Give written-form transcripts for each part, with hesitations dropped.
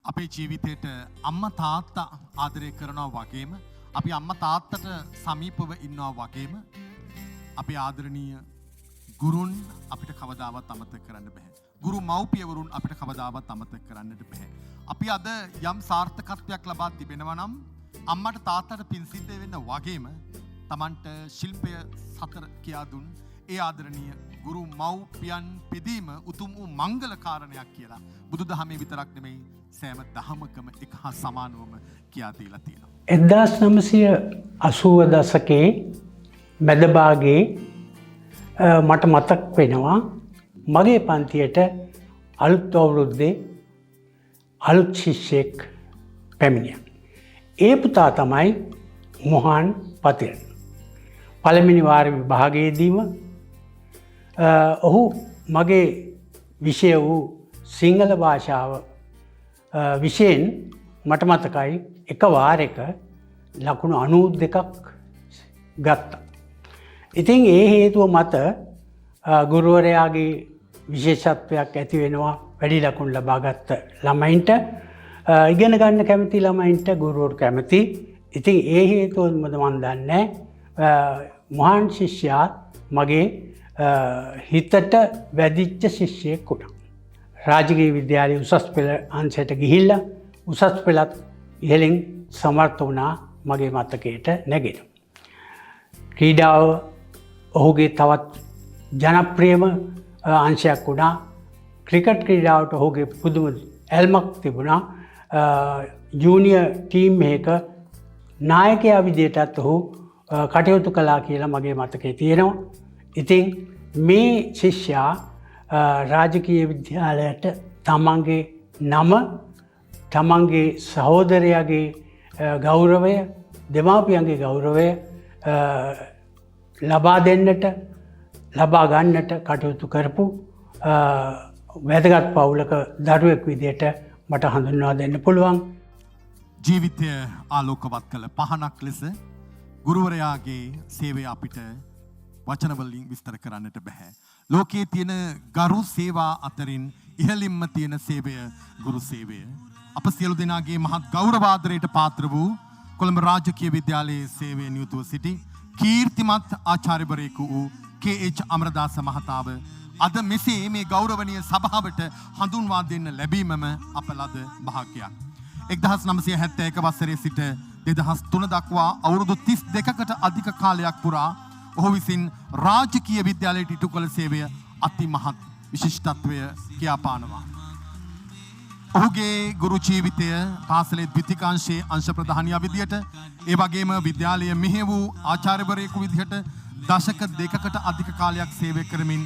අපේ ජීවිතේට අම්මා තාත්තා ආදරය කරනවා වගේම අපි අම්මා තාත්තට සමීපව ඉන්නවා වගේම අපේ ආදරණීය ගුරුන් අපිට කවදාවත් අමතක කරන්න බෑ. ගුරු මව්පියවරුන් අපිට කවදාවත් අමතක කරන්නට බෑ. අපි අද යම් සාර්ථකත්වයක් ලබා තිබෙනවා නම් අම්මට තාත්තට පින් සිද්ධ වෙන්න වගේම Tamanට ශිල්පය සතර කියා දුන් ඒ ආදරණීය ගුරු මව්පියන් පිදීම උතුම් වූ මංගල කාරණයක් කියලා බුදුදහමේ විතරක් නෙමෙයි සෑම දහමකම එක හා සමානවම කියා දීලා තියෙනවා. 1980 දශකයේ මැද භාගයේ මට මතක් වෙනවා මගේ පන්තියට අලුත් අවුරුද්දේ අලුත් ශිෂ්‍යෙක් පැමිණියා. ඒ පුතා තමයි මොහාන් පතිරණ. පළවෙනි වාර විභාගයේදීම ඔහු මගේ විෂය වූ සිංහල භාෂාව විෂයෙන් මට මතකයි එක වාරයක ලකුණු 92ක් ගත්තා. ඉතින් ඒ හේතුව මත ගුරුවරයාගේ විශේෂත්වයක් ඇති වෙනවා වැඩි ලකුණු ලබාගත් ළමයින්ට ඉගෙන ගන්න කැමති ළමයින්ට ගුරුවරු කැමති. ඉතින් ඒ හේතුව මම දන්නේ මහාන් ශිෂ්‍යයා මගේ හිතට වැදිච්ච ශිෂ්‍යයෙක් වුණා. රාජකීය විද්‍යාලයේ උසස් පෙළ අංශයට ගිහිල්ලා උසස් පෙළත් ඉහළින් සමර්ථ වුණා මගේ මතකයට නැගෙන. ක්‍රීඩාව ඔහුගේ තවත් ජනප්‍රියම අංශයක් වුණා. ක්‍රිකට් ක්‍රීඩාවට ඔහුගේ පුදුම ඇල්මක් තිබුණා. ජූනියර් ටීම් එකක නායකයා විදියටත් ඔහු කටයුතු කළා කියලා මගේ මතකයේ තියෙනවා. ඉතින් මේ ශිෂ්‍යයා රාජකීය විද්‍යාලයට තමන්ගේ නම තමන්ගේ සහෝදරයාගේ ගෞරවය දෙමාපියන්ගේ ගෞරවය ලබා දෙන්නට ලබා ගන්නට කටයුතු කරපු වැදගත් පවුලක දරුවෙක් විදියට මට හඳුන්වා දෙන්න පුළුවන්. ජීවිතය ආලෝකවත් කළ පහනක් ලෙස ගුරුවරයාගේ සේවය අපිට වචනවලින් විස්තර කරන්නට බෑ. ලෝකයේ තියෙන ගරු සේවා අතරින් ඉහළින්ම තියෙන සේවය ගුරු සේවය. අප සියලු දෙනාගේ මහත් ගෞරවාදරයට පාත්‍ර වූ කොළඹ රාජකීය විද්‍යාලයේ සේවයේ නියුතුව සිටි කීර්තිමත් ආචාර්යවරයෙකු වූ KH අමරදාස මහතාව අද මෙසේ මේ ගෞරවනීය සභාවට හඳුන්වා දෙන්න ලැබීමම අප ලද භාග්‍යයක්. 1971 වසරේ සිට 2003 දක්වා අවුරුදු 32කට අධික කාලයක් පුරා ඔහු විසින් රාජකීය විද්‍යාලයට ඉටු කළ සේවය අතිමහත් විශිෂ්ටත්වය කියාපානවා. ඔහුගේ ගුරු ජීවිතය පාසලේ ද්විතීකාංශයේ අංශ ප්‍රධානියා විදියට ඒ වගේම විද්‍යාලයේ මෙහෙ වූ ආචාර්යවරයෙකු විදිහට දශක දෙකකට අධික කාලයක් සේවය කරමින්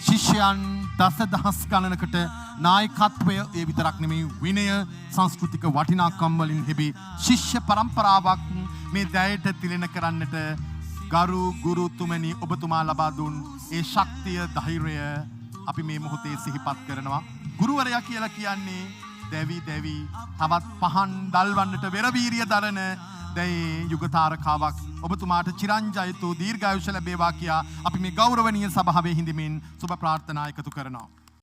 ශිෂ්‍යයන් දසදහස් ගණනකට නායකත්වය ඒ විතරක් නෙමෙයි විනය සංස්කෘතික වටිනාකම් වලින් හෙබි ශිෂ්‍ය පරම්පරාවක් මේ දැයට තිලෙන කරන්නට ගරු ගුරුතුමනි ඔබතුමා ලබා දුන් ඒ ශක්තිය ධෛර්යය අපි මේ මොහොතේ සිහිපත් කරනවා. ගුරුවරයා කියලා කියන්නේ දැවි තවත් පහන් දල්වන්නට වෙරවීරිය දරන දැයි යුගතාරකාවක්. ඔබතුමාට චිරංජයතු දීර්ඝායුෂ ලැබේවා කියා අපි මේ ගෞරවනීය සභාවේ හිඳමින් සුබ ප්‍රාර්ථනා එකතු කරනවා.